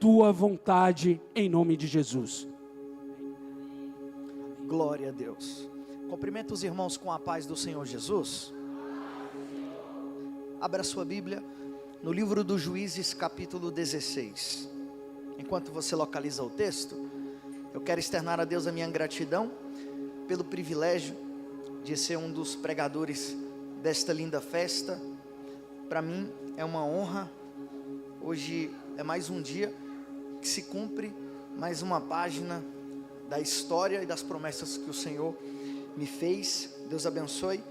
tua vontade, em nome de Jesus. Glória a Deus. Cumprimento os irmãos com a paz do Senhor Jesus. Abra sua Bíblia no livro dos Juízes, capítulo 16. Enquanto você localiza o texto, eu quero externar a Deus a minha gratidão pelo privilégio de ser um dos pregadores desta linda festa. Para mim é uma honra. Hoje é mais um dia que se cumpre mais uma página da história e das promessas que o Senhor me fez. Deus abençoe.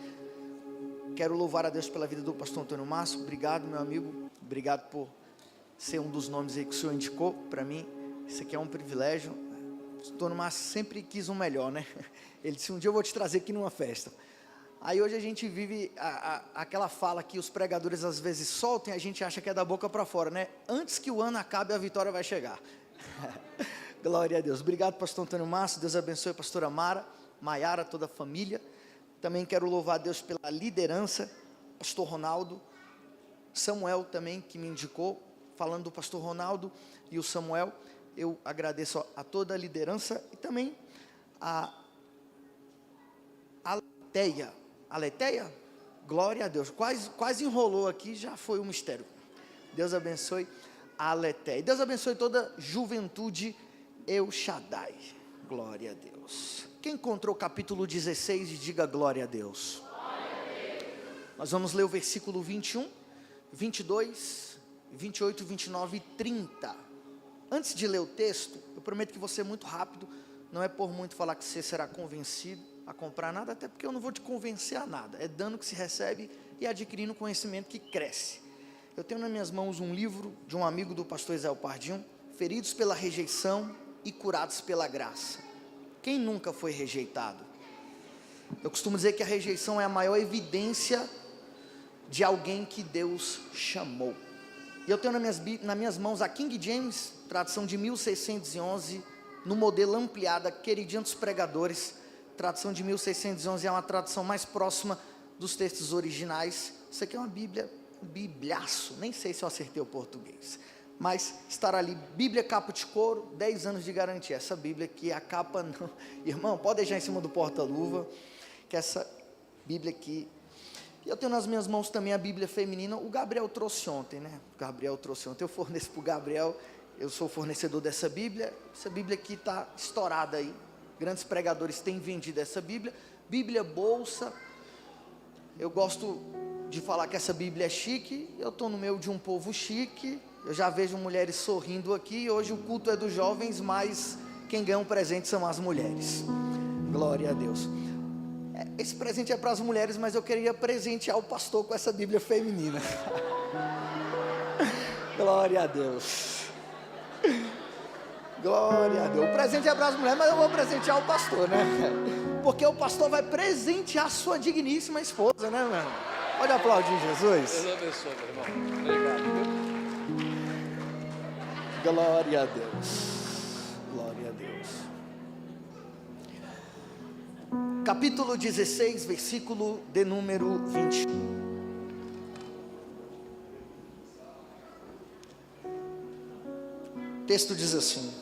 Quero louvar a Deus pela vida do pastor Antônio Márcio. Obrigado, meu amigo. Obrigado por ser um dos nomes aí que o Senhor indicou para mim. Isso aqui é um privilégio. O Antônio Márcio sempre quis o melhor, né? Ele disse: um dia eu vou te trazer aqui numa festa. Aí hoje a gente vive aquela fala que os pregadores às vezes soltam e a gente acha que é da boca para fora, né? Antes que o ano acabe, a vitória vai chegar. Glória a Deus. Obrigado, pastor Antônio Márcio. Deus abençoe a pastora Mara, Maiara, toda a família. Também quero louvar a Deus pela liderança, pastor Ronaldo, Samuel também, que me indicou, falando do pastor Ronaldo e o Samuel. Eu agradeço a toda a liderança e também a Aleteia, glória a Deus, quase enrolou aqui, já foi um mistério. Deus abençoe a Aleteia. Deus abençoe toda a juventude El Shaddai. Glória a Deus. Quem encontrou o capítulo 16 e diga glória a Deus. Nós vamos ler o versículo 21, 22, 28, 29 e 30. Antes de ler o texto, eu prometo que vou ser muito rápido. Não é por muito falar que você será convencido a comprar nada, até porque eu não vou te convencer a nada. É dando que se recebe e adquirindo conhecimento que cresce. Eu tenho nas minhas mãos um livro de um amigo do pastor Israel Pardinho, Feridos pela Rejeição e Curados pela Graça. Quem nunca foi rejeitado? Eu costumo dizer que a rejeição é a maior evidência de alguém que Deus chamou. E eu tenho nas minhas mãos a King James, tradução de 1611, no modelo ampliada, queridinho dos pregadores. Tradução de 1611 é uma tradução mais próxima dos textos originais. Isso aqui é uma Bíblia, bibliaço, nem sei se eu acertei o português, mas estará ali, Bíblia capa de couro, 10 anos de garantia. Essa Bíblia aqui, a capa não, irmão, pode deixar em cima do porta-luva, que essa Bíblia aqui. Eu tenho nas minhas mãos também a Bíblia feminina. O Gabriel trouxe ontem, né? Eu forneço para o Gabriel, eu sou fornecedor dessa Bíblia. Essa Bíblia aqui está estourada aí. Grandes pregadores têm vendido essa Bíblia. Bíblia bolsa. Eu gosto de falar que essa Bíblia é chique. Eu estou no meio de um povo chique. Eu já vejo mulheres sorrindo aqui. Hoje o culto é dos jovens, mas quem ganha um presente são as mulheres. Glória a Deus. Esse presente é para as mulheres, mas eu queria presentear o pastor com essa Bíblia feminina. Glória a Deus. Glória a Deus. O presente é para as mulheres, mas eu vou presentear o pastor, né? Porque o pastor vai presentear a sua digníssima esposa, né, meu irmão? Pode aplaudir Jesus. Deus abençoe, meu irmão. Obrigado. Glória a Deus. Glória a Deus. Capítulo 16, versículo de número 21. O texto diz assim: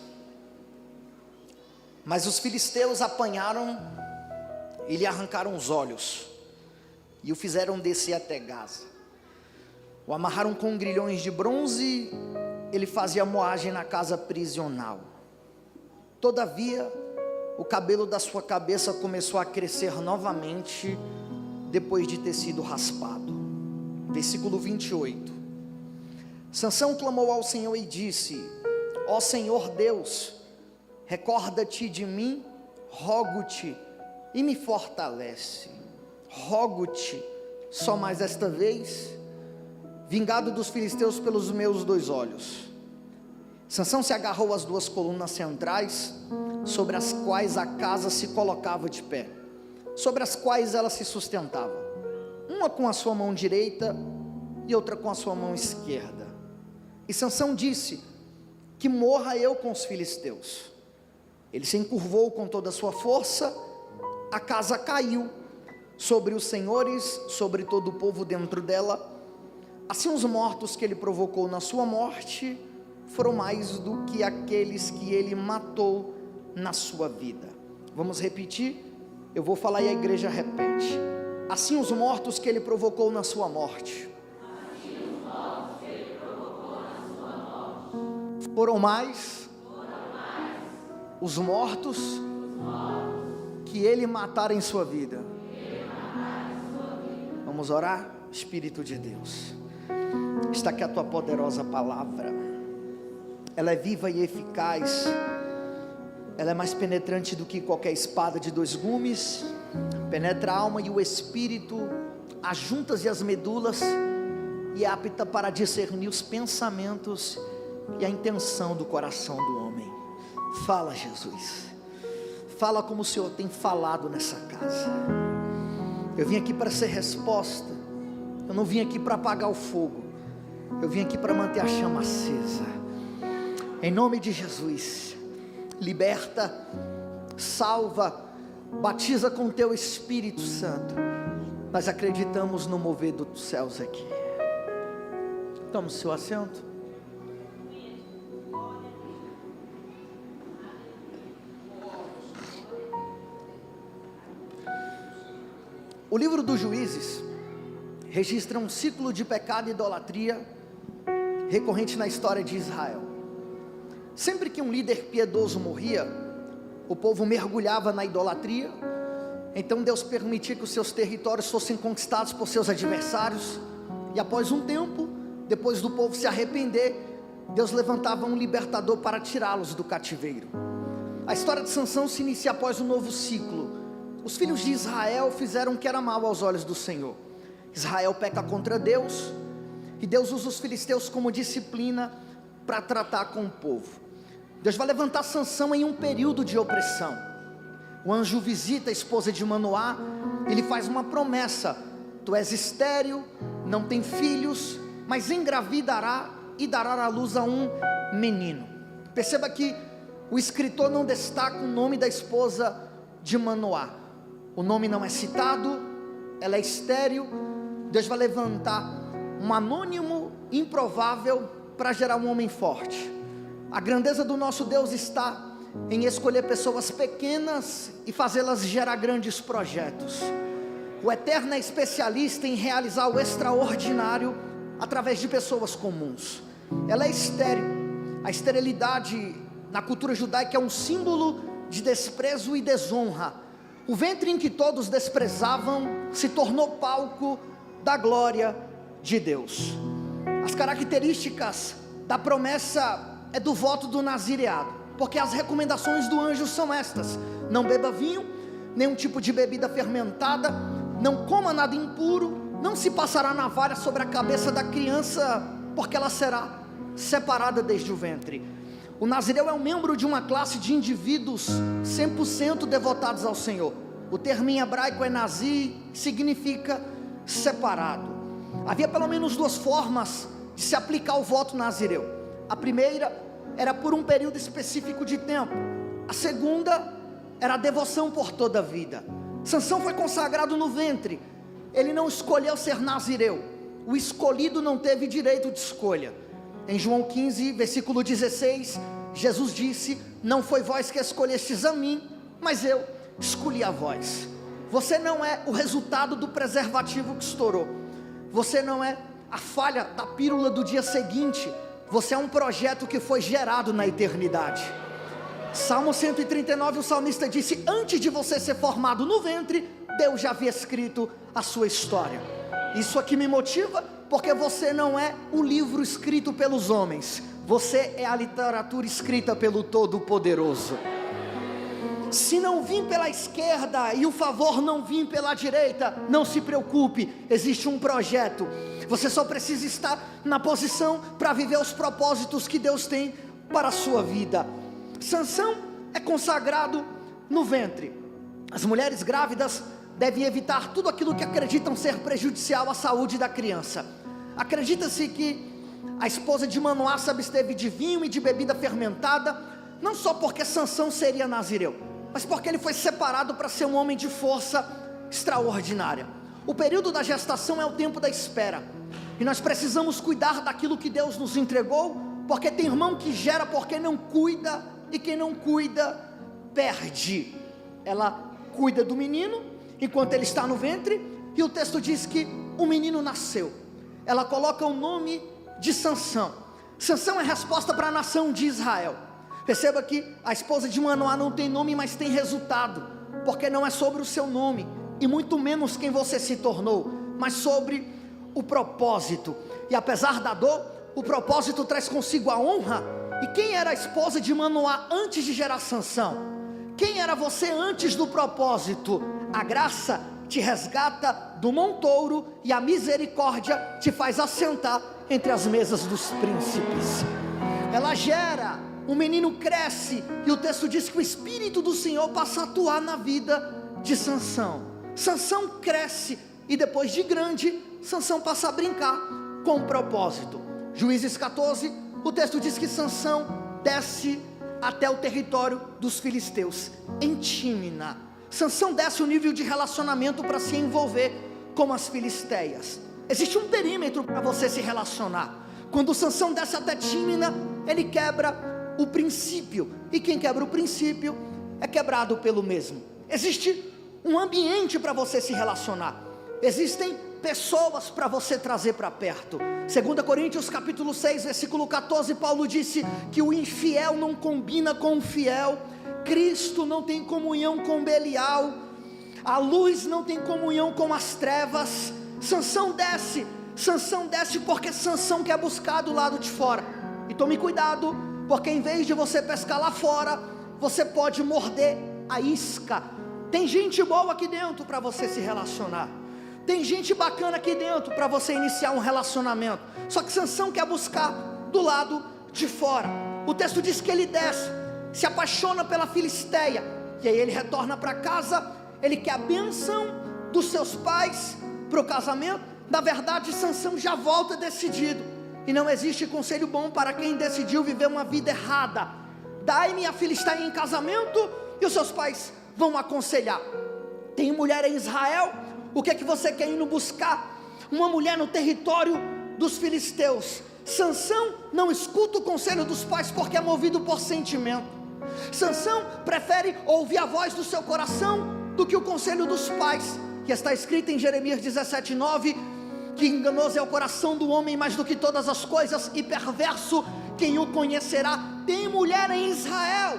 mas os filisteus apanharam e lhe arrancaram os olhos, e o fizeram descer até Gaza. O amarraram com grilhões de bronze, ele fazia moagem na casa prisional. Todavia, o cabelo da sua cabeça começou a crescer novamente, depois de ter sido raspado. Versículo 28. Sansão clamou ao Senhor e disse: ó Senhor Deus, recorda-te de mim, rogo-te, e me fortalece. Rogo-te, só mais esta vez, vingado dos filisteus pelos meus 2 olhos. Sansão se agarrou às 2 colunas centrais, sobre as quais a casa se colocava de pé, sobre as quais ela se sustentava, uma com a sua mão direita e outra com a sua mão esquerda. E Sansão disse: que morra eu com os filisteus. Ele se encurvou com toda a sua força, a casa caiu sobre os senhores, sobre todo o povo dentro dela. Assim os mortos que ele provocou na sua morte foram mais do que aqueles que ele matou na sua vida. Vamos repetir? Eu vou falar e a igreja repete. Assim os mortos que ele provocou na sua morte foram mais os mortos que ele matara em sua vida. Vamos orar? Espírito de Deus, está aqui a tua poderosa palavra. Ela é viva e eficaz. Ela é mais penetrante do que qualquer espada de dois gumes. Penetra a alma e o espírito, as juntas e as medulas, e é apta para discernir os pensamentos e a intenção do coração do homem. Fala, Jesus. Fala como o Senhor tem falado nessa casa. Eu vim aqui para ser resposta. Eu não vim aqui para apagar o fogo. Eu vim aqui para manter a chama acesa. Em nome de Jesus, liberta, salva, batiza com teu Espírito Santo. Nós acreditamos no mover dos céus aqui. Tome o seu assento. O livro dos Juízes registra um ciclo de pecado e idolatria recorrente na história de Israel. Sempre que um líder piedoso morria, o povo mergulhava na idolatria. Então Deus permitia que os seus territórios fossem conquistados por seus adversários, e após um tempo, depois do povo se arrepender, Deus levantava um libertador para tirá-los do cativeiro. A história de Sansão se inicia após um novo ciclo. Os filhos de Israel fizeram o que era mal aos olhos do Senhor. Israel peca contra Deus, e Deus usa os filisteus como disciplina para tratar com o povo. Deus vai levantar Sansão em um período de opressão. O anjo visita a esposa de Manoá, ele faz uma promessa: tu és estéril, não tem filhos, mas engravidará e dará à luz a um menino. Perceba que o escritor não destaca o nome da esposa de Manoá. O nome não é citado, ela é estéril. Deus vai levantar um anônimo improvável para gerar um homem forte. A grandeza do nosso Deus está em escolher pessoas pequenas e fazê-las gerar grandes projetos. O Eterno é especialista em realizar o extraordinário através de pessoas comuns. Ela é estéril. A esterilidade na cultura judaica é um símbolo de desprezo e desonra. O ventre em que todos desprezavam se tornou palco da glória de Deus. As características da promessa é do voto do nazireado, porque as recomendações do anjo são estas: não beba vinho, nenhum tipo de bebida fermentada, não coma nada impuro, não se passará navalha sobre a cabeça da criança, porque ela será separada desde o ventre. O nazireu é um membro de uma classe de indivíduos 100% devotados ao Senhor. O termo em hebraico é nazir, significa separado. Havia pelo menos duas formas de se aplicar o voto nazireu. A primeira era por um período específico de tempo. A segunda era a devoção por toda a vida. Sansão foi consagrado no ventre. Ele não escolheu ser nazireu. O escolhido não teve direito de escolha. Em João 15, versículo 16, Jesus disse: não foi vós que escolhestes a mim, mas eu escolhi a vós. Você não é o resultado do preservativo que estourou. Você não é a falha da pílula do dia seguinte. Você é um projeto que foi gerado na eternidade. Salmo 139, o salmista disse: antes de você ser formado no ventre, Deus já havia escrito a sua história. Isso aqui me motiva, porque você não é um livro escrito pelos homens. Você é a literatura escrita pelo Todo-Poderoso. Se não vir pela esquerda e o favor não vir pela direita, não se preocupe, existe um projeto. Você só precisa estar na posição para viver os propósitos que Deus tem para a sua vida. Sansão é consagrado no ventre. As mulheres grávidas devem evitar tudo aquilo que acreditam ser prejudicial à saúde da criança. Acredita-se que a esposa de Manoá se absteve de vinho e de bebida fermentada, não só porque Sansão seria nazireu, mas porque ele foi separado para ser um homem de força extraordinária. O período da gestação é o tempo da espera, e nós precisamos cuidar daquilo que Deus nos entregou porque tem irmão que gera porque não cuida, e quem não cuida, perde. Ela cuida do menino, enquanto ele está no ventre, e o texto diz que o menino nasceu. Ela coloca o nome de Sansão. Sansão é resposta para a nação de Israel. Perceba que a esposa de Manoá não tem nome, mas tem resultado, porque não é sobre o seu nome, e muito menos quem você se tornou, mas sobre o propósito. E apesar da dor, o propósito traz consigo a honra. E quem era a esposa de Manoá antes de gerar Sansão? Quem era você antes do propósito? A graça te resgata do montouro, e a misericórdia te faz assentar entre as mesas dos príncipes. Ela gera, o menino cresce, e o texto diz que o Espírito do Senhor passa a atuar na vida de Sansão. Sansão cresce, e depois de grande, Sansão passa a brincar com o propósito. Juízes 14, o texto diz que Sansão desce até o território dos filisteus, em Tímina. Sansão desce o nível de relacionamento para se envolver com as filisteias. Existe um perímetro para você se relacionar. Quando Sansão desce até Tímina, ele quebra o princípio, e quem quebra o princípio é quebrado pelo mesmo. Existe um ambiente para você se relacionar, existem pessoas para você trazer para perto. 2 Coríntios capítulo 6, versículo 14, Paulo disse que o infiel não combina com o fiel, Cristo não tem comunhão com Belial, a luz não tem comunhão com as trevas. Sansão desce porque Sansão quer buscar do lado de fora. E tome cuidado, porque em vez de você pescar lá fora, você pode morder a isca. Tem gente boa aqui dentro para você se relacionar, tem gente bacana aqui dentro para você iniciar um relacionamento. Só que Sansão quer buscar do lado de fora. O texto diz que ele desce, se apaixona pela filisteia, e aí ele retorna para casa. Ele quer a bênção dos seus pais para o casamento. Na verdade, Sansão já volta decidido, e não existe conselho bom para quem decidiu viver uma vida errada. Dai-me a filisteia em casamento, e os seus pais vão aconselhar. Tem mulher em Israel, o que é que você quer indo buscar? Uma mulher no território dos filisteus. Sansão não escuta o conselho dos pais porque é movido por sentimento. Sansão prefere ouvir a voz do seu coração do que o conselho dos pais, que está escrito em Jeremias 17:9, que enganoso é o coração do homem mais do que todas as coisas, e perverso quem o conhecerá. Tem mulher em Israel.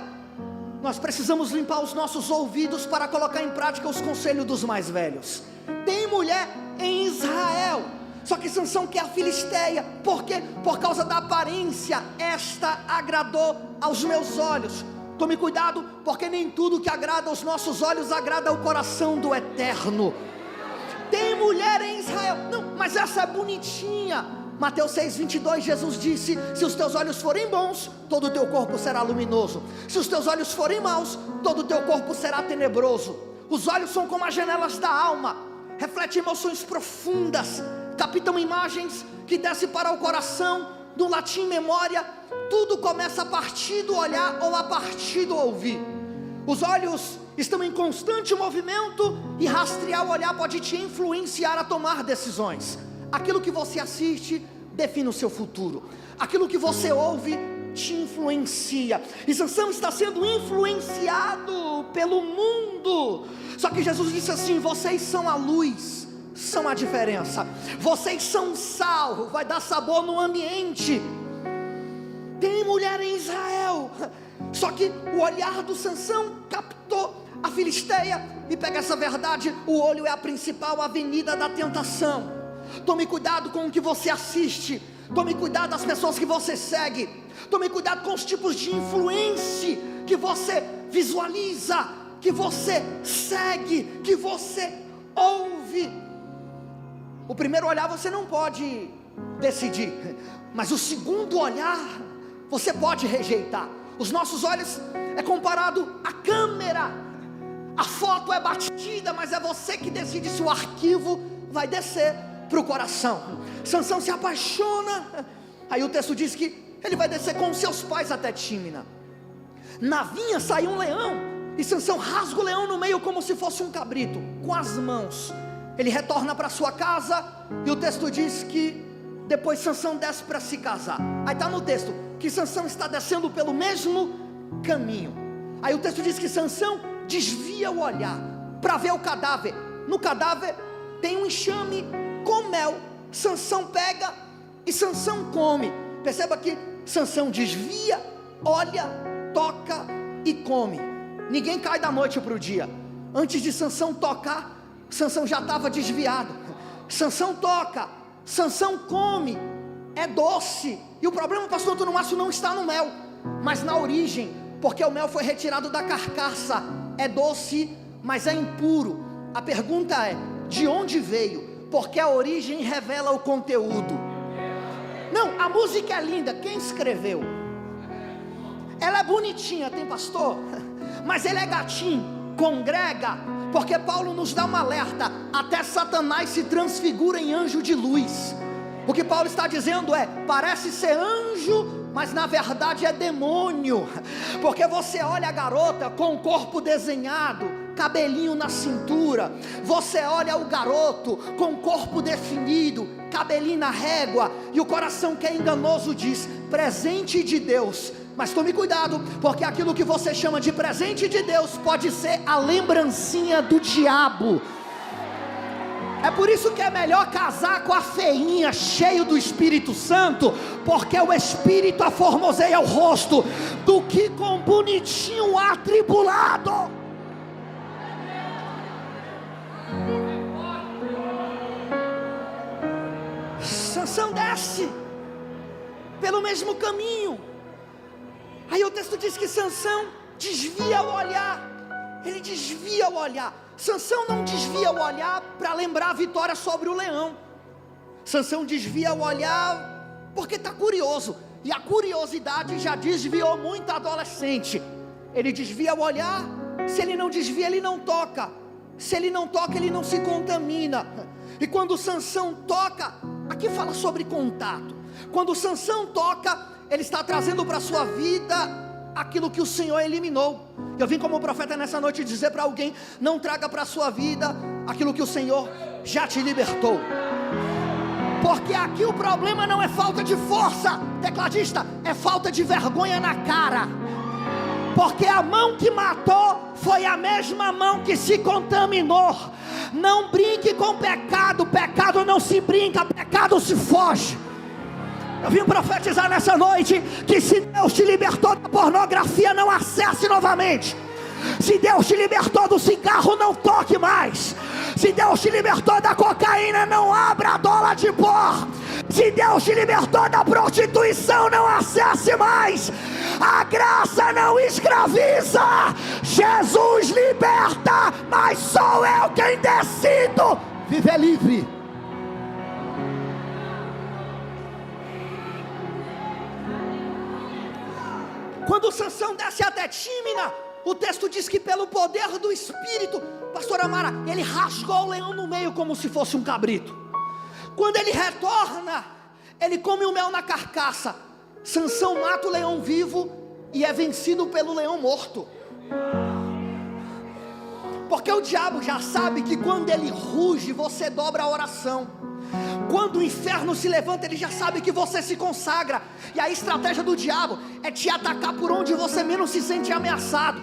Nós precisamos limpar os nossos ouvidos para colocar em prática os conselhos dos mais velhos. Tem mulher em Israel. Só que Sansão quer a filisteia, porque por causa da aparência, esta agradou aos meus olhos. Tome cuidado, porque nem tudo que agrada aos nossos olhos agrada ao coração do Eterno. Tem mulher em Israel, não, mas essa é bonitinha. Mateus 6:22, Jesus disse: se os teus olhos forem bons, todo o teu corpo será luminoso. Se os teus olhos forem maus, todo o teu corpo será tenebroso. Os olhos são como as janelas da alma, refletem emoções profundas, captam imagens que descem para o coração. No latim memória, tudo começa a partir do olhar ou a partir do ouvir. Os olhos estão em constante movimento, e rastrear o olhar pode te influenciar a tomar decisões. Aquilo que você assiste define o seu futuro, aquilo que você ouve te influencia. E Sansão está sendo influenciado pelo mundo. Só que Jesus disse assim: vocês são a luz, são a diferença. Vocês são sal, vai dar sabor no ambiente. Tem mulher em Israel. Só que o olhar do Sansão captou a filisteia. E pega essa verdade: o olho é a principal avenida da tentação. Tome cuidado com o que você assiste. Tome cuidado das pessoas que você segue. Tome cuidado com os tipos de influência que você visualiza, que você segue, que você ouve. O primeiro olhar você não pode decidir, mas o segundo olhar você pode rejeitar. Os nossos olhos é comparado à câmera. A foto é batida, mas é você que decide se o arquivo vai descer para o coração. Sansão se apaixona. Aí o texto diz que ele vai descer com seus pais até Tímina. Na vinha saiu um leão, e Sansão rasga o leão no meio como se fosse um cabrito, com as mãos. Ele retorna para sua casa, e o texto diz que Depois Sansão desce para se casar. Aí está no texto que Sansão está descendo pelo mesmo caminho. Aí o texto diz que Sansão desvia o olhar para ver o cadáver. No cadáver tem um enxame com mel. Sansão pega e Sansão come. Perceba que Sansão desvia, olha, toca e come. Ninguém cai da noite para o dia. Antes de Sansão tocar, Sansão já estava desviado. Sansão toca, Sansão come, é doce. E o problema, pastor Antônio Márcio, não está no mel, mas na origem, porque o mel foi retirado da carcaça. É doce, mas é impuro. A pergunta é, de onde veio? Porque a origem revela o conteúdo. Não, a música é linda, quem escreveu? Ela é bonitinha, tem pastor? Mas ele é gatinho, congrega. Porque Paulo nos dá um alerta, até Satanás se transfigura em anjo de luz. O que Paulo está dizendo é, parece ser anjo, mas na verdade é demônio. Porque você olha a garota com o corpo desenhado, cabelinho na cintura. Você olha o garoto com o corpo definido, cabelinho na régua. E o coração que é enganoso diz, presente de Deus. Mas tome cuidado, porque aquilo que você chama de presente de Deus pode ser a lembrancinha do diabo. É por isso que é melhor casar com a feinha, cheio do Espírito Santo, porque o Espírito aformoseia o rosto, do que com bonitinho atribulado. Sansão desce pelo mesmo caminho. Aí o texto diz que Sansão desvia o olhar. Ele desvia o olhar. Sansão não desvia o olhar para lembrar a vitória sobre o leão. Sansão desvia o olhar porque está curioso. E a curiosidade já desviou muito adolescente. Ele desvia o olhar. Se ele não desvia, ele não toca. Se ele não toca, ele não se contamina. E quando Sansão toca, aqui fala sobre contato. Quando Sansão toca, ele está trazendo para a sua vida aquilo que o Senhor eliminou. Eu vim como profeta nessa noite dizer para alguém, não traga para a sua vida aquilo que o Senhor já te libertou. Porque aqui o problema não é falta de força, tecladista, é falta de vergonha na cara. Porque a mão que matou foi a mesma mão que se contaminou. Não brinque com pecado, pecado não se brinca, pecado se foge. Eu vim profetizar nessa noite que se Deus te libertou da pornografia, não acesse novamente. Se Deus te libertou do cigarro, não toque mais. Se Deus te libertou da cocaína, não abra a dola de pó. Se Deus te libertou da prostituição, não acesse mais. A graça não escraviza. Jesus liberta, mas sou eu quem decido viver livre. Quando Sansão desce até Tímina, o texto diz que pelo poder do Espírito, pastora Mara, ele rasgou o leão no meio como se fosse um cabrito. Quando ele retorna, ele come o mel na carcaça. Sansão mata o leão vivo e é vencido pelo leão morto. Porque o diabo já sabe que quando ele ruge, você dobra a oração. Quando o inferno se levanta, ele já sabe que você se consagra. E a estratégia do diabo é te atacar por onde você menos se sente ameaçado.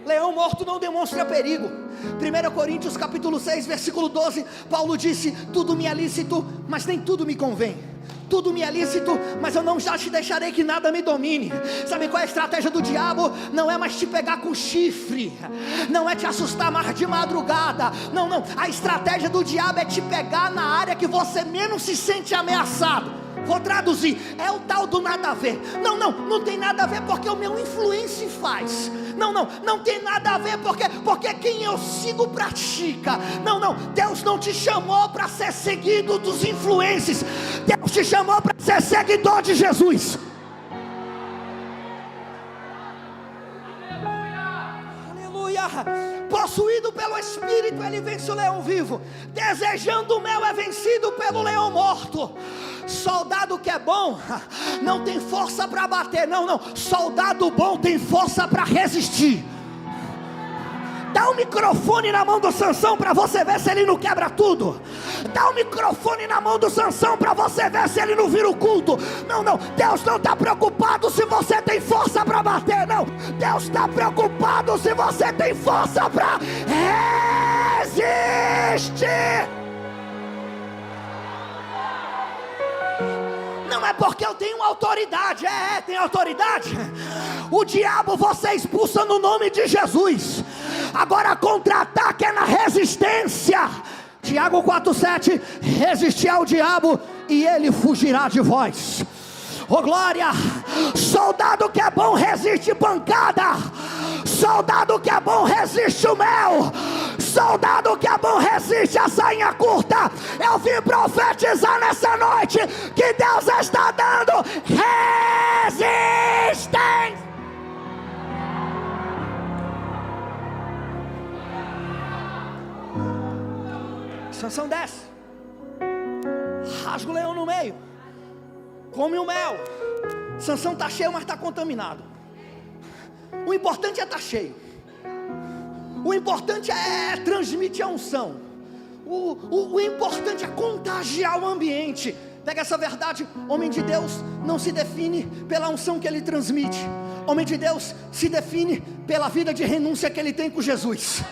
Leão morto não demonstra perigo. 1 Coríntios capítulo 6, versículo 12, Paulo disse, tudo me é lícito, mas nem tudo me convém. Tudo me é lícito, mas eu não já te deixarei que nada me domine. Sabe qual é a estratégia do diabo? Não é mais te pegar com chifre, não é te assustar mais de madrugada. Não, a estratégia do diabo é te pegar na área que você menos se sente ameaçado. Vou traduzir, é o tal do nada a ver. Não tem nada a ver porque o meu influência faz. Não tem nada a ver porque quem eu sigo pratica. Deus não te chamou para ser seguido dos influencers. Deus te chamou para ser seguidor de Jesus. Aleluia. Possuído pelo Espírito, ele vence o leão vivo. Desejando o mel, é vencido pelo leão morto. Soldado que é bom não tem força para bater. Soldado bom tem força para resistir. Dá o microfone na mão do Sansão para você ver se ele não quebra tudo. Dá o microfone na mão do Sansão para você ver se ele não vira o culto. Não, Deus não está preocupado se você tem força para bater, não. Deus está preocupado se você tem força para resistir. Não é porque eu tenho autoridade, tem autoridade. O diabo você expulsa no nome de Jesus. Agora contra-ataque é na resistência. Tiago 4,7: resistir ao diabo e ele fugirá de vós. Oh glória! Soldado que é bom resiste pancada. Soldado que é bom resiste o mel. Soldado que é bom resiste a sainha curta. Eu vim profetizar nessa noite que Deus está dando resistência. Sansão desce, rasga o leão no meio, come o mel. Sansão está cheio, mas está contaminado. O importante é estar cheio. O importante é transmitir a unção. O importante é contagiar o ambiente. Pega essa verdade: homem de Deus não se define pela unção que ele transmite. Homem de Deus se define pela vida de renúncia que ele tem com Jesus.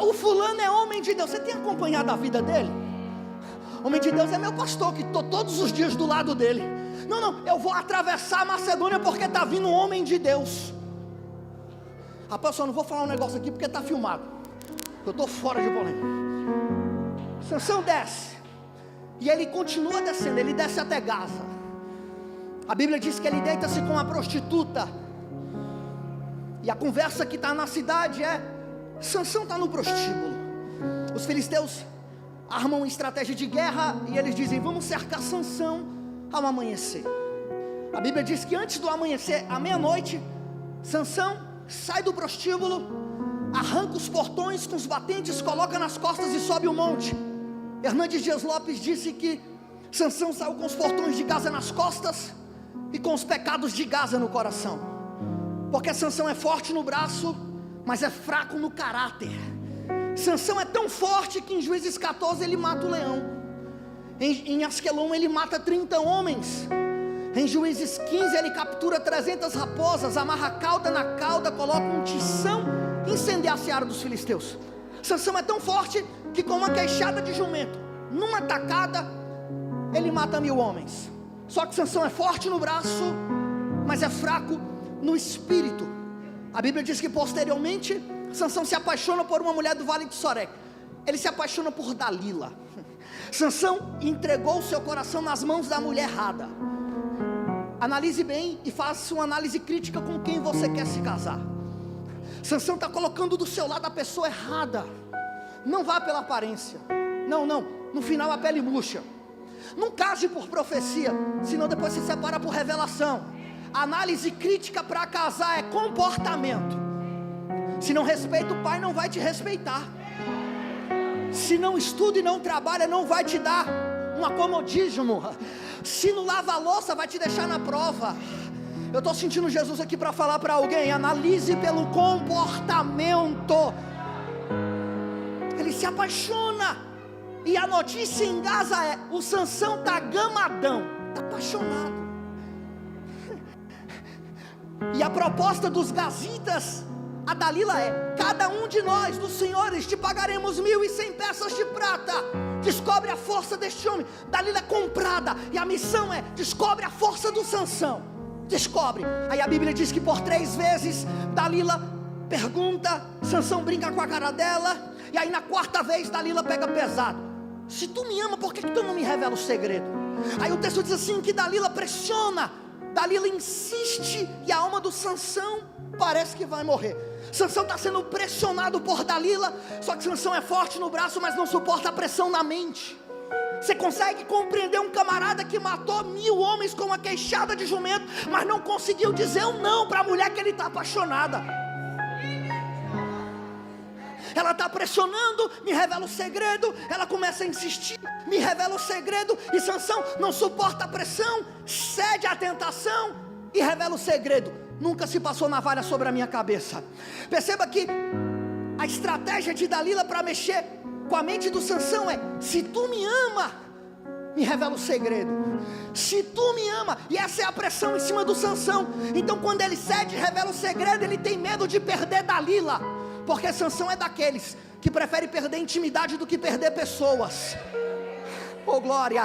O fulano é homem de Deus. Você tem acompanhado a vida dele? Homem de Deus é meu pastor, que estou todos os dias do lado dele. Não, eu vou atravessar a Macedônia porque está vindo um homem de Deus. Rapaz, só não vou falar um negócio aqui porque está filmado. Eu estou fora de polêmica. Sansão desce, e ele continua descendo. Ele desce até Gaza. A Bíblia diz que ele deita-se com uma prostituta. E a conversa que está na cidade é: Sansão está no prostíbulo. Os filisteus armam uma estratégia de guerra e eles dizem: vamos cercar Sansão ao amanhecer. A Bíblia diz que antes do amanhecer, à meia-noite, Sansão sai do prostíbulo, arranca os portões com os batentes, coloca nas costas e sobe o monte. Hernandes Dias Lopes disse que Sansão saiu com os portões de Gaza nas costas e com os pecados de Gaza no coração. Porque Sansão é forte no braço, mas é fraco no caráter. Sansão é tão forte que em Juízes 14 ele mata o leão. Em Asquelon ele mata 30 homens. Em Juízes 15 ele captura 300 raposas, amarra a cauda na cauda, coloca um tição e incendia a seara dos filisteus. Sansão é tão forte que com uma queixada de jumento, numa tacada, ele mata 1000 homens. Só que Sansão é forte no braço, mas é fraco no espírito. A Bíblia diz que posteriormente Sansão se apaixona por uma mulher do Vale de Sorek. Ele se apaixona por Dalila. Sansão entregou seu coração nas mãos da mulher errada. Analise bem e faça uma análise crítica com quem você quer se casar. Sansão está colocando do seu lado a pessoa errada. Não vá pela aparência. Não, no final a pele murcha. Não case por profecia, senão depois se separa por revelação. A análise crítica para casar é comportamento. Se não respeita o pai, não vai te respeitar. Se não estuda e não trabalha, não vai te dar um acomodismo. Se não lava a louça, vai te deixar na prova. Eu estou sentindo Jesus aqui para falar para alguém: analise pelo comportamento. Ele se apaixona. E a notícia em Gaza é: o Sansão está gamadão, está apaixonado. E a proposta dos gazitas a Dalila é: cada um de nós, dos senhores, te pagaremos 1.100 peças de prata. Descobre a força deste homem. Dalila é comprada, e a missão é: descobre a força do Sansão. Descobre. Aí a Bíblia diz que por 3 vezes Dalila pergunta, Sansão brinca com a cara dela, e aí na 4ª vez Dalila pega pesado: se tu me ama, por que tu não me revela o segredo? Aí o texto diz assim, que Dalila pressiona, Dalila insiste, e a alma do Sansão parece que vai morrer. Sansão está sendo pressionado por Dalila, só que Sansão é forte no braço, mas não suporta a pressão na mente. Você consegue compreender um camarada que matou 1000 homens com uma queixada de jumento, mas não conseguiu dizer um não para a mulher que ele está apaixonada? Ela está pressionando, me revela o segredo. Ela começa a insistir, me revela o segredo. E Sansão não suporta a pressão, cede à tentação e revela o segredo. nunca se passou navalha sobre a minha cabeça. Perceba que a estratégia de Dalila para mexer com a mente do Sansão é: se tu me ama, me revela o segredo. Se tu me ama, e essa é a pressão em cima do Sansão. Então quando ele cede, revela o segredo, ele tem medo de perder Dalila, porque Sansão é daqueles que prefere perder intimidade do que perder pessoas. Oh glória,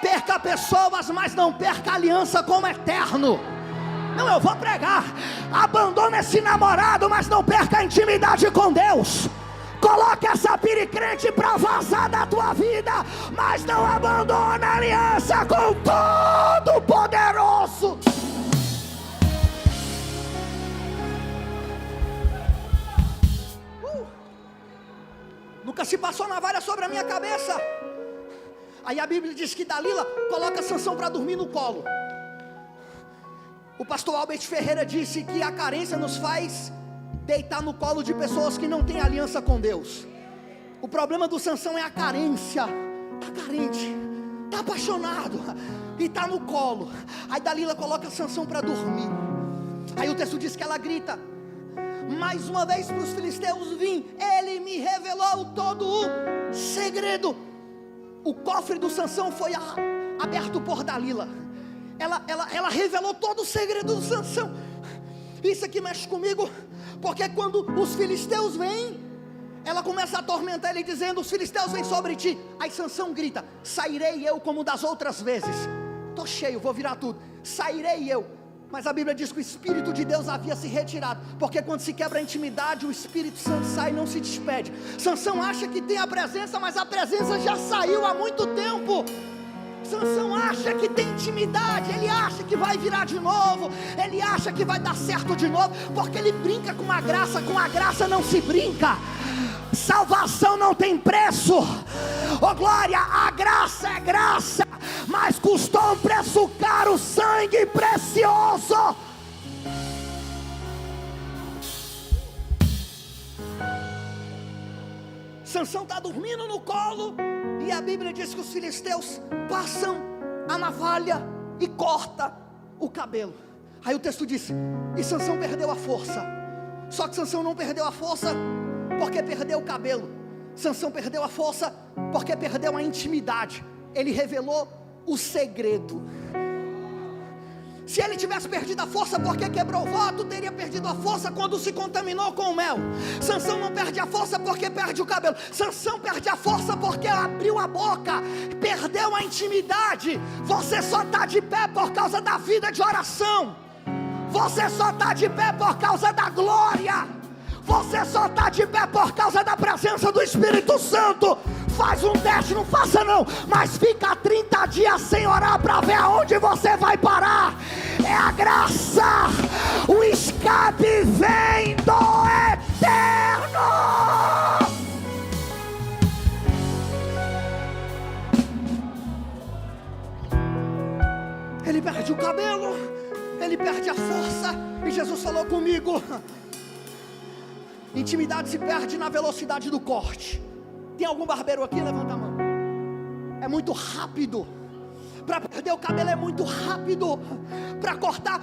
perca pessoas, mas não perca a aliança com o eterno. Não, eu vou pregar, abandona esse namorado, mas não perca a intimidade com Deus. Coloque essa piricrente para vazar da tua vida, mas não abandona a aliança com Todo-Poderoso. Nunca se passou navalha sobre a minha cabeça. Aí a Bíblia diz que Dalila coloca Sansão para dormir no colo. O pastor Albert Ferreira disse que a carência nos faz deitar no colo de pessoas que não têm aliança com Deus. O problema do Sansão é a carência. Está carente, está apaixonado e está no colo. Aí Dalila coloca Sansão para dormir. Aí o texto diz que ela grita: mais uma vez para os filisteus vim, ele me revelou todo o segredo. O cofre do Sansão foi aberto por Dalila. Ela revelou todo o segredo do Sansão. Isso aqui mexe comigo, porque quando os filisteus vêm, ela começa a atormentar ele dizendo: os filisteus vêm sobre ti. Aí Sansão grita: sairei eu como das outras vezes. Estou cheio, vou virar tudo. Sairei eu. Mas a Bíblia diz que o Espírito de Deus havia se retirado, porque quando se quebra a intimidade, o Espírito Santo sai e não se despede. Sansão acha que tem a presença, mas a presença já saiu há muito tempo. Sansão acha que tem intimidade, ele acha que vai virar de novo, ele acha que vai dar certo de novo, porque ele brinca com a graça não se brinca. Salvação não tem preço. Oh glória, a graça é graça, mas custou um preço caro, sangue precioso. Sansão está dormindo no colo, e a Bíblia diz que os filisteus passam a navalha e corta o cabelo. Aí o texto diz: e Sansão perdeu a força. Só que Sansão não perdeu a força porque perdeu o cabelo. Sansão perdeu a força porque perdeu a intimidade. Ele revelou o segredo. Se ele tivesse perdido a força porque quebrou o voto, teria perdido a força quando se contaminou com o mel. Sansão não perde a força porque perde o cabelo. Sansão perde a força porque abriu a boca, perdeu a intimidade. Você só está de pé por causa da vida de oração. Você só está de pé por causa da glória. Você só está de pé por causa da presença do Espírito Santo. Faz um teste, não faça não, mas fica 30 dias sem orar para ver aonde você vai parar. É a graça, o escape vem do eterno. Ele perde o cabelo, ele perde a força, e Jesus falou comigo: intimidade se perde na velocidade do corte. Tem algum barbeiro aqui? Levanta a mão. É muito rápido. Para perder o cabelo é muito rápido. Para cortar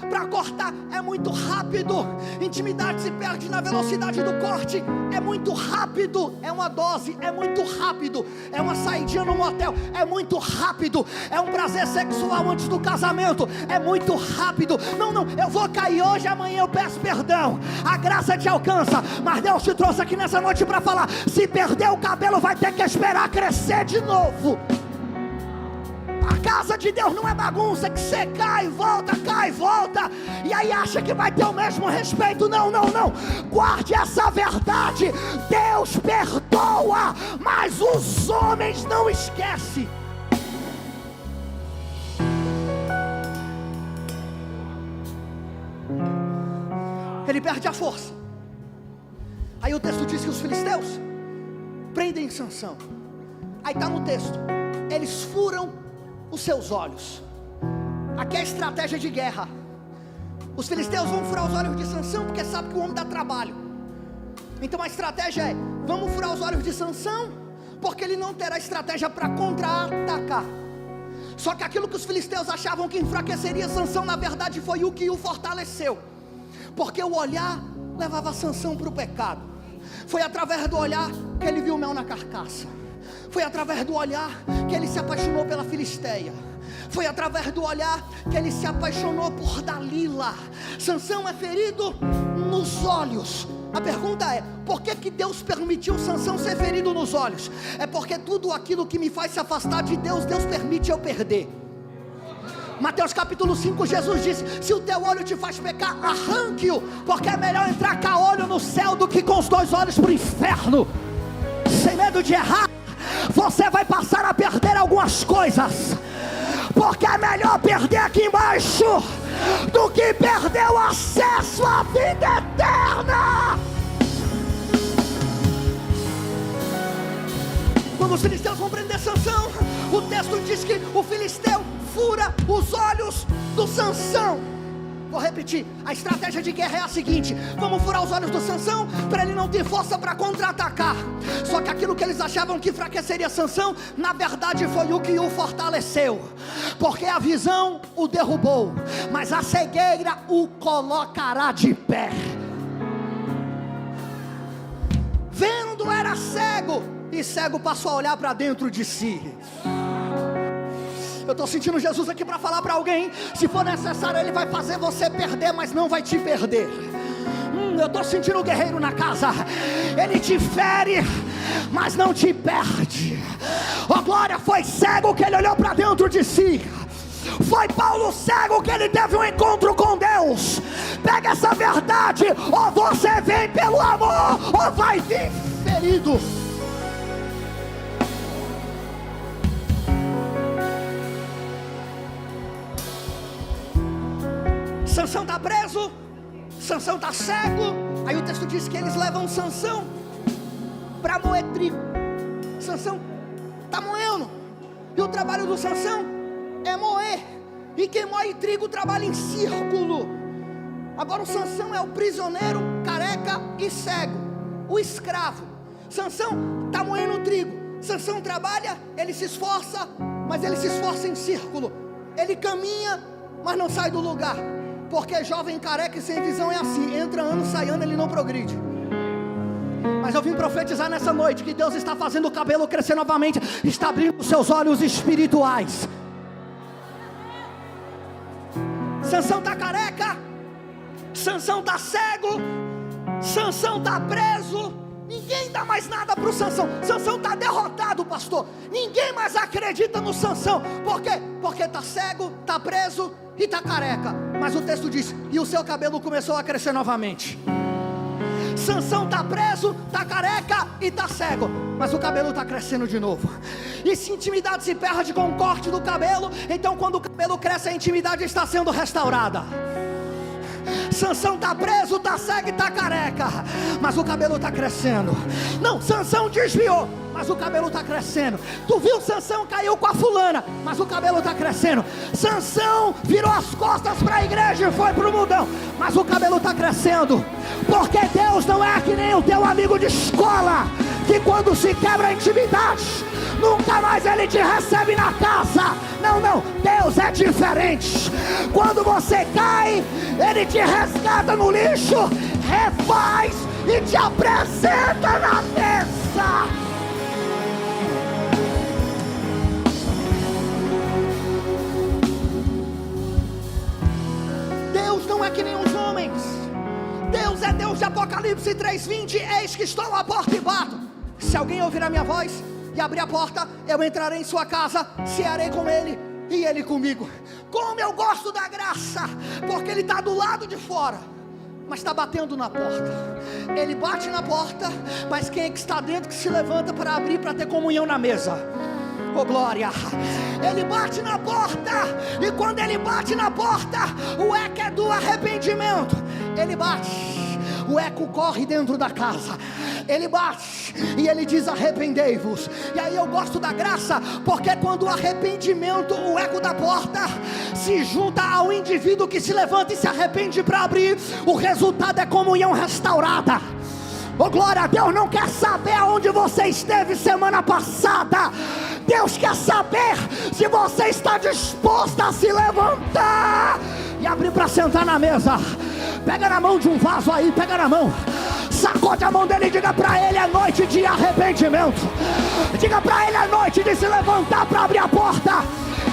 é muito rápido. Intimidade se perde na velocidade do corte. É muito rápido. É uma dose, é muito rápido. É uma saidinha no motel, é muito rápido. É um prazer sexual antes do casamento, é muito rápido. Não, eu vou cair hoje, amanhã eu peço perdão. A graça te alcança, mas Deus te trouxe aqui nessa noite para falar: se perder o cabelo, vai ter que esperar crescer de novo. A casa de Deus não é bagunça que você cai e volta, e aí acha que vai ter o mesmo respeito. Não. Guarde essa verdade: Deus perdoa, mas os homens não esquecem. Ele perde a força. Aí o texto diz que os filisteus prendem Sansão. Aí está no texto: eles furam os seus olhos. Aqui é a estratégia de guerra. Os filisteus vão furar os olhos de Sansão porque sabem que o homem dá trabalho. Então a estratégia é: vamos furar os olhos de Sansão, porque ele não terá estratégia para contra-atacar. Só que aquilo que os filisteus achavam que enfraqueceria Sansão, na verdade foi o que o fortaleceu. Porque o olhar levava Sansão para o pecado. Foi através do olhar que ele viu mel na carcaça. Foi através do olhar que ele se apaixonou pela Filisteia. Foi através do olhar que ele se apaixonou por Dalila. Sansão é ferido nos olhos. A pergunta é: por que Deus permitiu Sansão ser ferido nos olhos? É porque tudo aquilo que me faz se afastar de Deus, Deus permite eu perder. Mateus capítulo 5, Jesus disse: se o teu olho te faz pecar, arranque-o, porque é melhor entrar com a olho no céu do que com os dois olhos para o inferno. Sem medo de errar, você vai passar a perder algumas coisas, porque é melhor perder aqui embaixo do que perder o acesso à vida eterna. Quando os filisteus vão prender Sansão, o texto diz que o filisteu fura os olhos do Sansão. Vou repetir, a estratégia de guerra é a seguinte: vamos furar os olhos do Sansão para ele não ter força para contra-atacar. Só que aquilo que eles achavam que enfraqueceria Sansão, na verdade foi o que o fortaleceu, porque a visão o derrubou, mas a cegueira o colocará de pé. Vendo era cego, e cego passou a olhar para dentro de si. Eu estou sentindo Jesus aqui para falar para alguém: se for necessário, Ele vai fazer você perder, mas não vai te perder. Eu estou sentindo o guerreiro na casa. Ele te fere, mas não te perde. Oh glória, foi cego que ele olhou para dentro de si. Foi Paulo cego que ele teve um encontro com Deus. Pega essa verdade: ou você vem pelo amor, ou vai vir ferido. Sansão está preso, Sansão está cego. Aí o texto diz que eles levam Sansão para moer trigo. Sansão está moendo, e o trabalho do Sansão é moer. E quem moe trigo trabalha em círculo. Agora o Sansão é o prisioneiro, careca e cego, o escravo. Sansão está moendo trigo. Sansão trabalha, ele se esforça, mas ele se esforça em círculo. Ele caminha, mas não sai do lugar. Porque jovem, careca e sem visão é assim: entra ano, sai ano, ele não progride. Mas eu vim profetizar nessa noite que Deus está fazendo o cabelo crescer novamente, está abrindo os seus olhos espirituais. Sansão está careca, Sansão está cego, Sansão está preso. Ninguém dá mais nada para o Sansão. Sansão está derrotado, pastor. Ninguém mais acredita no Sansão. Por quê? Porque está cego, está preso e está careca. Mas o texto diz: e o seu cabelo começou a crescer novamente. Sansão está preso, está careca e está cego, mas o cabelo está crescendo de novo. E se intimidade se perde com o corte do cabelo, então quando o cabelo cresce, a intimidade está sendo restaurada. Sansão está preso, está cego e está careca, mas o cabelo está crescendo. Não, Sansão desviou, mas o cabelo está crescendo. Tu viu, Sansão caiu com a fulana, mas o cabelo está crescendo. Sansão virou as costas para a igreja e foi para o mundão, mas o cabelo está crescendo. Porque Deus não é que nem o teu amigo de escola, que quando se quebra a intimidade, nunca mais ele te recebe na casa. Não, não, Deus é diferente. Quando você cai, Ele te resgata no lixo, refaz e te apresenta na mesa. Deus não é que nem os homens. Deus é Deus de Apocalipse 3:20. Eis que estou à porta e bato. Se alguém ouvir a minha voz e abrir a porta, eu entrarei em sua casa, cearei com ele e ele comigo. Como eu gosto da graça, porque ele está do lado de fora, mas está batendo na porta. Ele bate na porta, mas quem é que está dentro que se levanta para abrir, para ter comunhão na mesa? Oh glória! Ele bate na porta, e quando ele bate na porta, o eco é do arrependimento. Ele bate, o eco corre dentro da casa. Ele bate e ele diz: arrependei-vos. E aí eu gosto da graça, porque quando o arrependimento, o eco da porta, se junta ao indivíduo que se levanta e se arrepende para abrir, o resultado é comunhão restaurada. Oh glória a Deus, não quer saber aonde você esteve semana passada. Deus quer saber se você está disposto a se levantar e abrir para sentar na mesa. Pega na mão de um vaso aí, pega na mão. Sacode a mão dele e diga para ele: é noite de arrependimento. Diga para ele: é noite de se levantar para abrir a porta.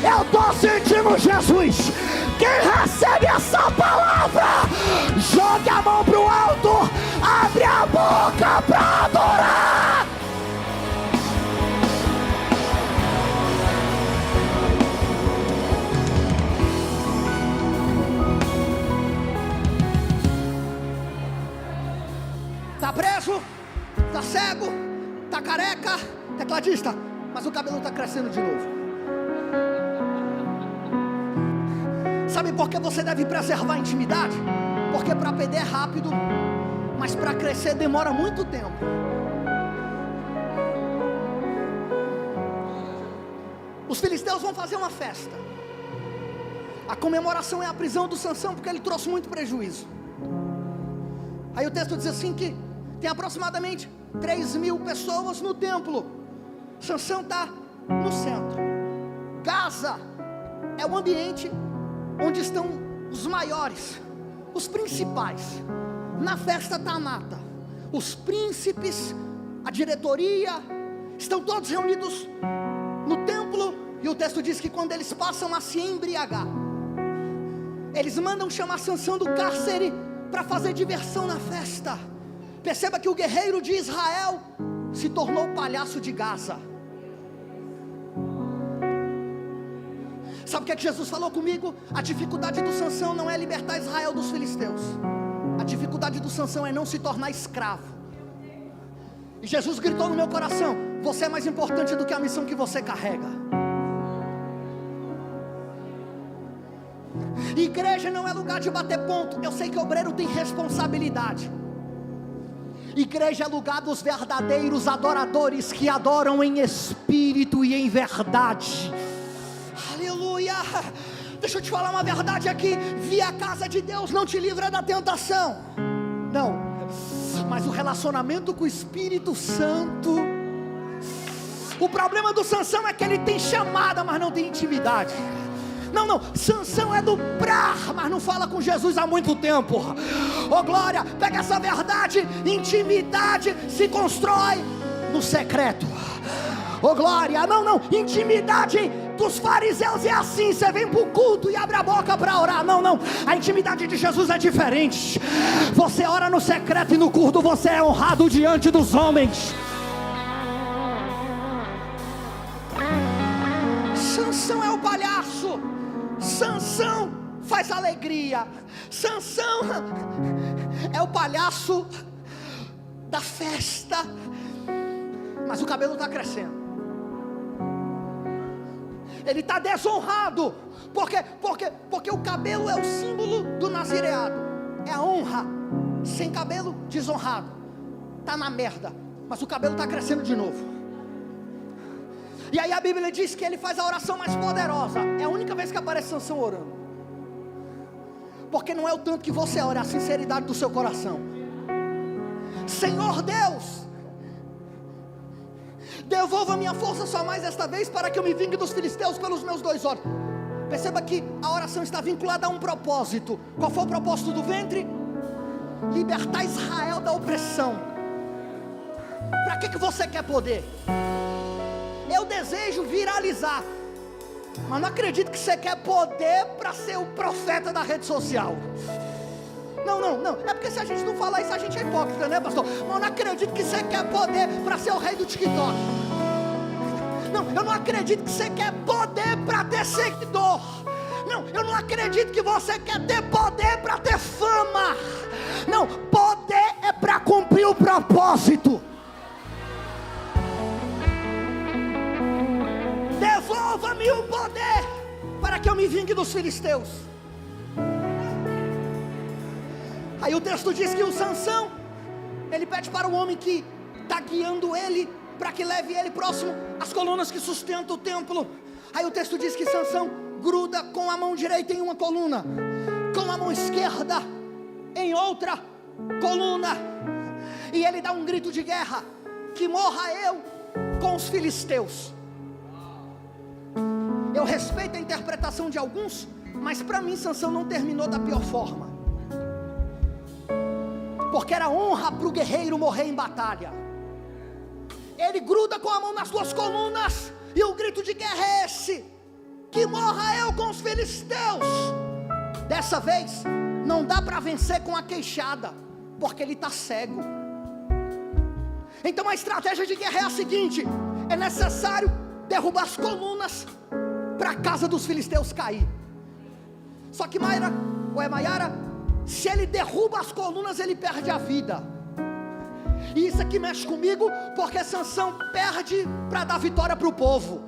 Eu estou sentindo Jesus. Quem recebe essa palavra, jogue a mão para o alto, abre a boca para adorar. Tá preso, tá cego, tá careca, tecladista, mas o cabelo tá crescendo de novo. Sabe por que você deve preservar a intimidade? Porque para perder é rápido, mas para crescer demora muito tempo. Os filisteus vão fazer uma festa. A comemoração é a prisão do Sansão, porque ele trouxe muito prejuízo. Aí o texto diz assim que tem aproximadamente 3.000 pessoas no templo. Sansão está no centro. Gaza é o ambiente onde estão os maiores, os principais. Na festa está a nata, os príncipes, a diretoria, estão todos reunidos no templo. E o texto diz que quando eles passam a se embriagar, eles mandam chamar Sansão do cárcere para fazer diversão na festa. Perceba que o guerreiro de Israel se tornou o palhaço de Gaza. Sabe o que é que Jesus falou comigo? A dificuldade do Sansão não é libertar Israel dos filisteus. A dificuldade do Sansão é não se tornar escravo. E Jesus gritou no meu coração: você é mais importante do que a missão que você carrega. Igreja não é lugar de bater ponto. Eu sei que obreiro tem responsabilidade. Igreja é lugar dos verdadeiros adoradores que adoram em espírito e em verdade. Aleluia. Deixa eu te falar uma verdade aqui. Vir à casa de Deus não te livra da tentação. Não. Mas o relacionamento com o Espírito Santo. O problema do Sansão é que ele tem chamada, mas não tem intimidade. Não, Sansão é do prar, mas não fala com Jesus há muito tempo. Oh glória, pega essa verdade. Intimidade se constrói no secreto. Oh glória, não, intimidade dos fariseus é assim: você vem para o culto e abre a boca para orar. Não, a intimidade de Jesus é diferente. Você ora no secreto e no culto você é honrado diante dos homens. Sansão é o palhaço. Sansão faz alegria. Sansão é o palhaço da festa. Mas o cabelo está crescendo. Ele está desonrado. Porque o cabelo é o símbolo do nazireado. É a honra. Sem cabelo, desonrado. Está na merda. Mas o cabelo está crescendo de novo. E aí a Bíblia diz que ele faz a oração mais poderosa. É a única vez que aparece Sansão orando. Porque não é o tanto que você ora, é a sinceridade do seu coração. Senhor Deus, devolva minha força só mais esta vez, para que eu me vingue dos filisteus pelos meus 2 olhos. Perceba que a oração está vinculada a um propósito. Qual foi o propósito do ventre? Libertar Israel da opressão. Para que você quer poder? Eu desejo viralizar, mas não acredito que você quer poder para ser o profeta da rede social. Não, é porque se a gente não falar isso, a gente é hipócrita, né, pastor? Mas eu não acredito que você quer poder para ser o rei do TikTok. Não, eu não acredito que você quer poder para ter seguidor. Não, eu não acredito que você quer ter poder para ter fama. Não, poder é para cumprir o propósito. Devolva-me o poder, para que eu me vingue dos filisteus. Aí o texto diz que o Sansão, ele pede para o homem que está guiando ele, para que leve ele próximo às colunas que sustentam o templo. Aí o texto diz que Sansão gruda com a mão direita em uma coluna, com a mão esquerda em outra coluna, e ele dá um grito de guerra: que morra eu com os filisteus. Eu respeito a interpretação de alguns, mas para mim Sansão não terminou da pior forma. porque era honra para o guerreiro morrer em batalha. Ele gruda com a mão nas duas colunas, e o grito de guerra é esse: que morra eu com os filisteus. Dessa vez, não dá para vencer com a queixada, porque ele está cego. Então a estratégia de guerra é a seguinte: é necessário derrubar as colunas para a casa dos filisteus cair. Só que Mayara, se ele derruba as colunas, ele perde a vida. E isso aqui mexe comigo, porque Sansão perde para dar vitória para o povo.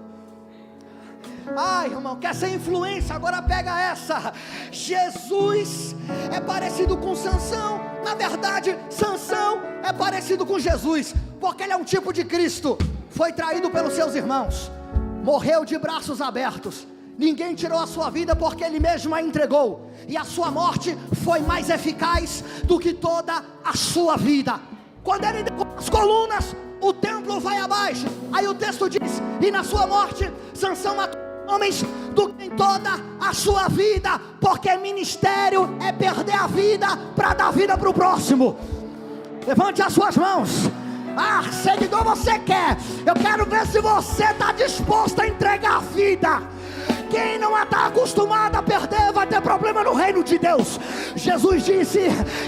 Ai, irmão, quer ser influência? Agora pega essa. Jesus é parecido com Sansão. Na verdade, Sansão é parecido com Jesus, porque ele é um tipo de Cristo. Foi traído pelos seus irmãos, morreu de braços abertos. Ninguém tirou a sua vida, porque ele mesmo a entregou. E a sua morte foi mais eficaz do que toda a sua vida. Quando ele derruba as colunas, o templo vai abaixo. Aí o texto diz: e na sua morte, Sansão matou homens do que em toda a sua vida, porque ministério é perder a vida para dar vida para o próximo. Levante as suas mãos. Ah, seguidor, você quer? Eu quero ver se você está disposto a entregar a vida. Quem não está acostumado a perder vai ter problema no reino de Deus. Jesus disse: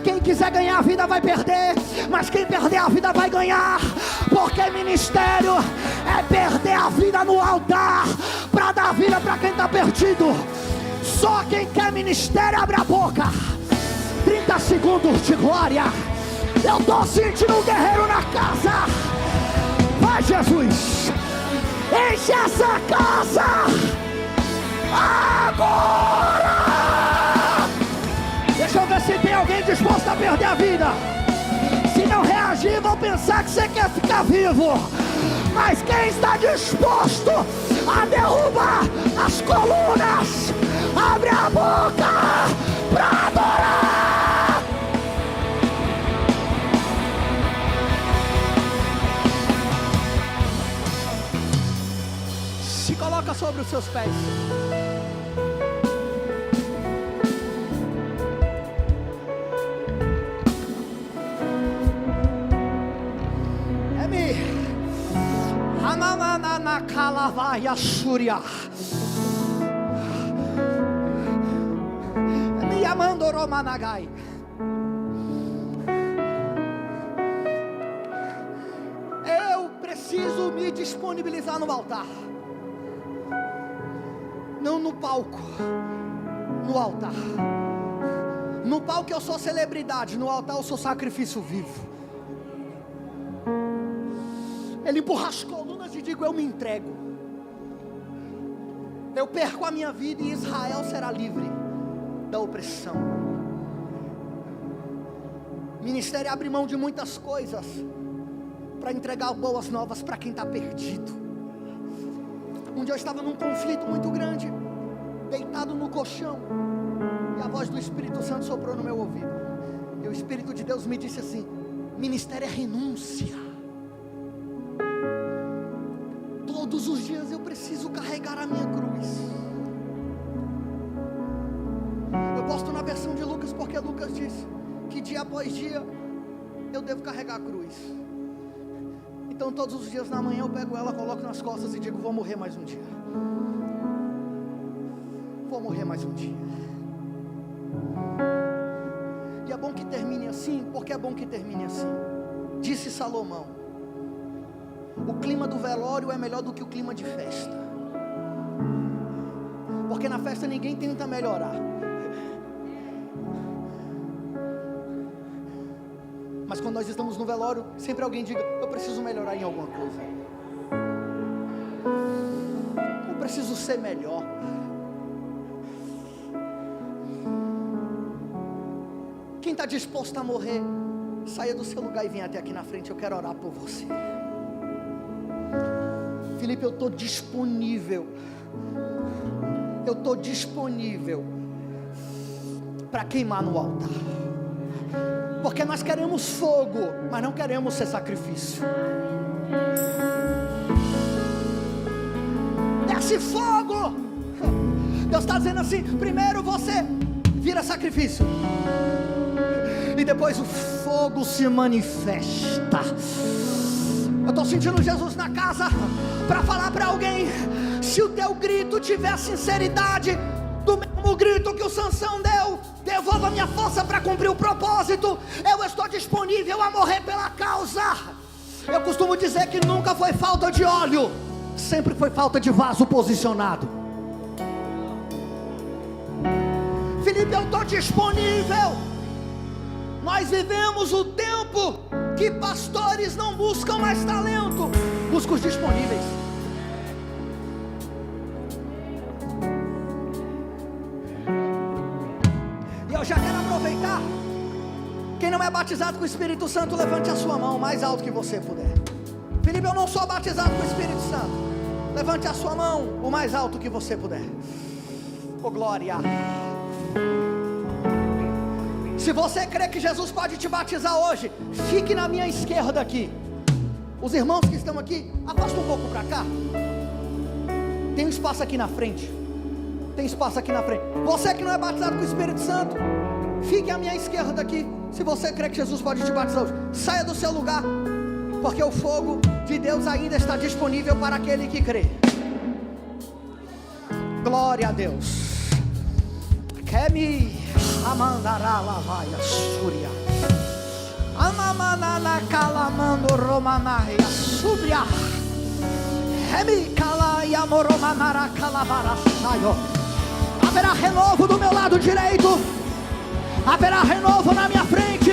quem quiser ganhar a vida vai perder, mas quem perder a vida vai ganhar. Porque ministério é perder a vida no altar para dar vida para quem está perdido. Só quem quer ministério abre a boca. 30 segundos de glória. Eu estou sentindo um guerreiro na casa. Vai, Jesus, enche essa casa agora. Deixa eu ver se tem alguém disposto a perder a vida. Se não reagir, vão pensar que você quer ficar vivo. Mas quem está disposto a derrubar as colunas, abre a boca para adorar. Se coloca sobre os seus pés. Na calavaia súria, me amando Romanagai. Eu preciso me disponibilizar no altar, não no palco, no altar. No palco eu sou celebridade, no altar eu sou sacrifício vivo. Ele empurra as colunas e digo: eu me entrego. Eu perco a minha vida e Israel será livre da opressão. Ministério abre mão de muitas coisas para entregar boas novas para quem está perdido. Um dia eu estava num conflito muito grande, deitado no colchão, e a voz do Espírito Santo soprou no meu ouvido. E o Espírito de Deus me disse assim: ministério é renúncia. Todos os dias eu preciso carregar a minha cruz. Eu posto na versão de Lucas, porque Lucas diz que dia após dia eu devo carregar a cruz. Então todos os dias na manhã eu pego ela, coloco nas costas e digo: vou morrer mais um dia. Vou morrer mais um dia. E é bom que termine assim, porque é bom que termine assim. Disse Salomão: o clima do velório é melhor do que o clima de festa. Porque na festa ninguém tenta melhorar. Mas quando nós estamos no velório, sempre alguém diga: eu preciso melhorar em alguma coisa. Eu preciso ser melhor. Quem está disposto a morrer, saia do seu lugar e venha até aqui na frente. Eu quero orar por você. Felipe, eu estou disponível. Eu estou disponível para queimar no altar. Porque nós queremos fogo, mas não queremos ser sacrifício. Desce fogo. Deus está dizendo assim: primeiro você vira sacrifício, e depois o fogo se manifesta. Eu estou sentindo Jesus na casa para falar para alguém: se o teu grito tiver sinceridade, do mesmo grito que o Sansão deu, devolva minha força para cumprir o propósito, eu estou disponível a morrer pela causa. Eu costumo dizer que nunca foi falta de óleo, sempre foi falta de vaso posicionado. Felipe, eu estou disponível. Nós vivemos o tempo que pastores não buscam mais talento, buscam os disponíveis. E eu já quero aproveitar. Quem não é batizado com o Espírito Santo, levante a sua mão o mais alto que você puder. Felipe, eu não sou batizado com o Espírito Santo. Levante a sua mão o mais alto que você puder. Oh glória. Se você crê que Jesus pode te batizar hoje, fique na minha esquerda aqui. Os irmãos que estão aqui, afasta um pouco para cá. Tem um espaço aqui na frente. Tem espaço aqui na frente. Você que não é batizado com o Espírito Santo, fique à minha esquerda aqui. Se você crê que Jesus pode te batizar hoje, saia do seu lugar, porque o fogo de Deus ainda está disponível para aquele que crê. Glória a Deus. Kemi amandará lavaia súria. Amamanana calamando romanaia súbria. Kemi calaia moromanara calavara saio. Haverá renovo do meu lado direito. Haverá renovo na minha frente.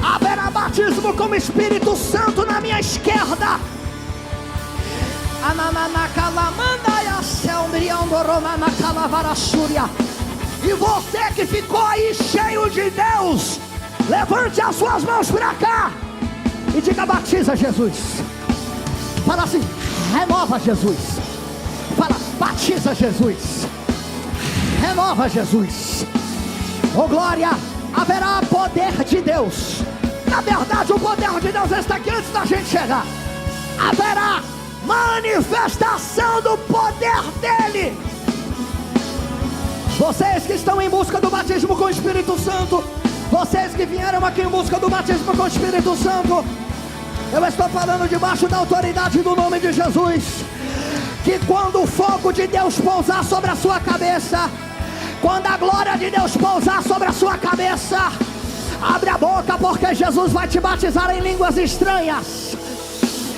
Haverá batismo com o Espírito Santo na minha esquerda. Ananana calamandaia selmbriando romana calavara súria. E você que ficou aí cheio de Deus, levante as suas mãos para cá e diga: batiza Jesus. Fala assim: renova Jesus. Fala: batiza Jesus. Renova Jesus. Oh glória, haverá poder de Deus. Na verdade o poder de Deus está aqui antes da gente chegar. Haverá manifestação do poder dele. Vocês que estão em busca do batismo com o Espírito Santo, vocês que vieram aqui em busca do batismo com o Espírito Santo, eu estou falando debaixo da autoridade do nome de Jesus, que quando o fogo de Deus pousar sobre a sua cabeça, quando a glória de Deus pousar sobre a sua cabeça, abre a boca, porque Jesus vai te batizar em línguas estranhas.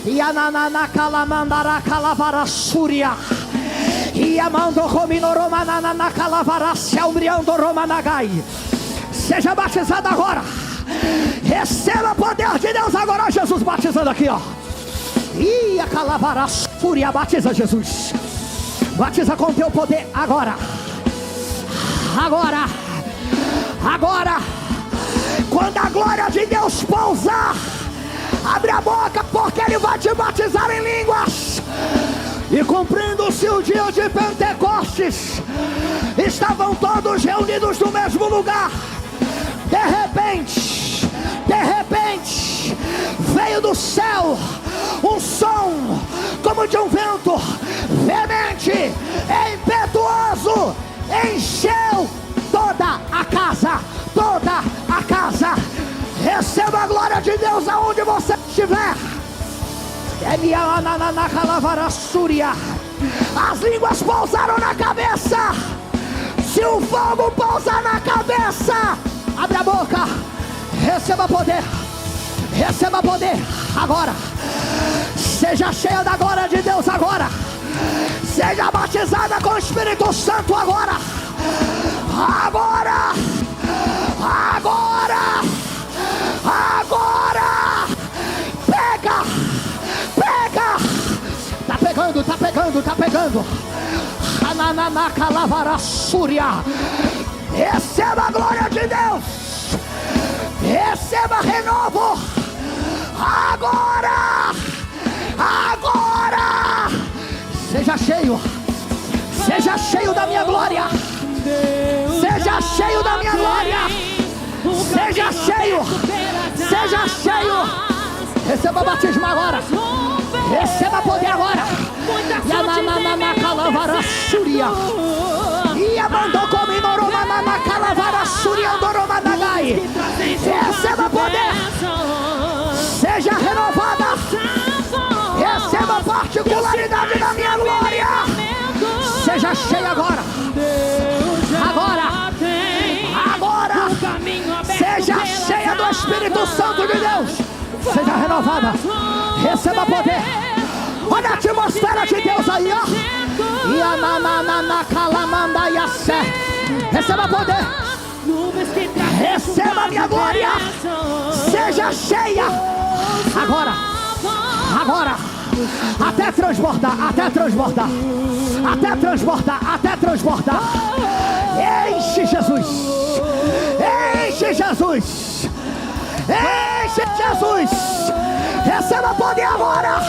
E ananana calamandara calavara súria. E amando romino romanana calavara selbriando romanagai. Seja batizado agora. Receba o poder de Deus agora. Jesus batizando aqui, ó. E a calavara súria. Batiza Jesus. Batiza com teu poder agora. Agora. Agora. Quando a glória de Deus pousar, abre a boca, porque Ele vai te batizar em línguas. E cumprindo-se o dia de Pentecostes, estavam todos reunidos no mesmo lugar. De repente, veio do céu um som como de um vento veemente, impetuoso, encheu toda a casa. Receba a glória de Deus aonde você estiver. As línguas pousaram na cabeça. Se o fogo pousar na cabeça, abre a boca. Receba poder. Receba poder agora. Seja cheia da glória de Deus agora. Seja batizada com o Espírito Santo agora. Agora. Tá pegando. Ananana calavara súria. Receba a glória de Deus. Receba renovo. Agora. Seja cheio da minha glória. Seja cheio da minha glória. Seja cheio. Receba batismo agora. Receba poder agora. Yananana calavara súria. E mandou comigo romana calavara súria do romanagai. Receba poder. Seja renovada. Receba particularidade da minha glória. Seja cheia agora. Agora. Seja cheia do Espírito Santo de Deus. Seja renovada. Receba poder. Olha a atmosfera de Deus aí, ó. Receba poder. Receba a minha glória. Seja cheia. Agora. Até transbordar. Enche Jesus. Receba poder agora.